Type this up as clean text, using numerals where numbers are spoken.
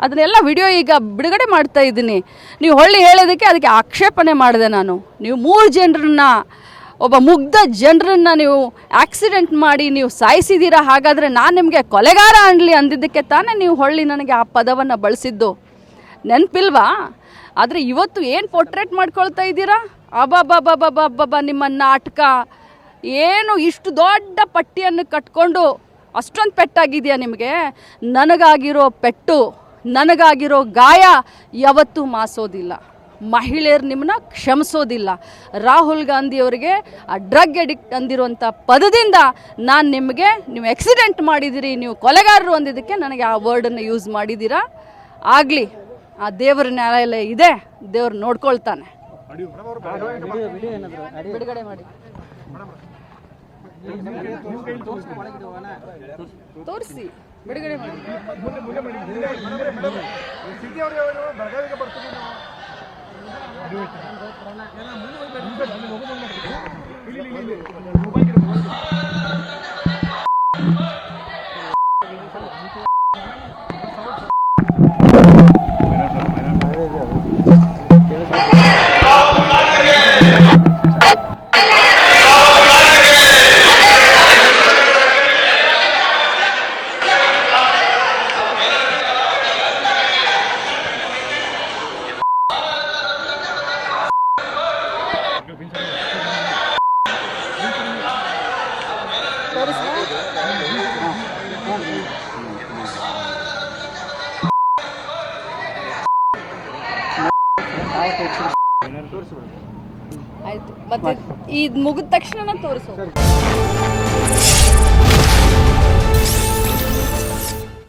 ಅದನ್ನೆಲ್ಲ ವಿಡಿಯೋ ಈಗ ಬಿಡುಗಡೆ ಮಾಡ್ತಾ ಇದ್ದೀನಿ. ನೀವು ಹೊಳ್ಳಿ ಹೇಳೋದಕ್ಕೆ ಅದಕ್ಕೆ ಆಕ್ಷೇಪಣೆ ಮಾಡಿದೆ ನಾನು. ನೀವು 3 ಜನರನ್ನ, ಒಬ್ಬ ಮುಗ್ಧ ಜನರನ್ನು ನೀವು ಆಕ್ಸಿಡೆಂಟ್ ಮಾಡಿ ನೀವು ಸಾಯಿಸಿದ್ದೀರಾ. ಹಾಗಾದರೆ ನಾನು ನಿಮಗೆ ಕೊಲೆಗಾರ ಅನ್ನಲಿ ಅಂದಿದ್ದಕ್ಕೆ ತಾನೇ ನೀವು ಹೊಳ್ಳಿ ನನಗೆ ಆ ಪದವನ್ನು ಬಳಸಿದ್ದು. ನೆನಪಿಲ್ವಾ? ಆದರೆ ಇವತ್ತು ಏನು ಪೋರ್ಟ್ರೇಟ್ ಮಾಡ್ಕೊಳ್ತಾ ಇದ್ದೀರಾ? ಅಬ್ಬಬ್ಬಬ್ಬಬ್ಬಬ್ಬ ನಿಮ್ಮ ನಾಟಕ ಏನು ಇಷ್ಟು ದೊಡ್ಡ ಪಟ್ಟಿಯನ್ನು ಕಟ್ಕೊಂಡು ಅಷ್ಟೊಂದು ಪೆಟ್ಟಾಗಿದೆಯಾ ನಿಮಗೆ? ನನಗಾಗಿರೋ ಪೆಟ್ಟು, ನನಗಾಗಿರೋ ಗಾಯ ಯಾವತ್ತೂ ಮಾಸೋದಿಲ್ಲ. ಮಹಿಳೆಯರು ನಿಮ್ಮನ್ನ ಕ್ಷಮಿಸೋದಿಲ್ಲ. ರಾಹುಲ್ ಗಾಂಧಿಯವರಿಗೆ ಆ ಡ್ರಗ್ ಅಡಿಕ್ಟ್ ಅಂದಿರುವಂಥ ಪದದಿಂದ ನಾನು ನಿಮಗೆ, ನೀವು ಆಕ್ಸಿಡೆಂಟ್ ಮಾಡಿದ್ದೀರಿ, ನೀವು ಕೊಲೆಗಾರರು ಅಂದಿದ್ದಕ್ಕೆ ನನಗೆ ಆ ವರ್ಡನ್ನು ಯೂಸ್ ಮಾಡಿದ್ದೀರಾ. ಆಗಲಿ, ಆ ದೇವರ ನ್ಯಾಯಾಲಯ ಇದೆ, ದೇವ್ರು ನೋಡ್ಕೊಳ್ತಾನೆ. ಬಿಡುಗಡೆ ಮಾಡಿ ತೋರಿಸಿ, ಬಿಡುಗಡೆ ಮಾಡಿ. ಆಯ್ತು, ಮತ್ತೆ ಇದು ಮುಗಿದ ತಕ್ಷಣ ತೋರಿಸೋ.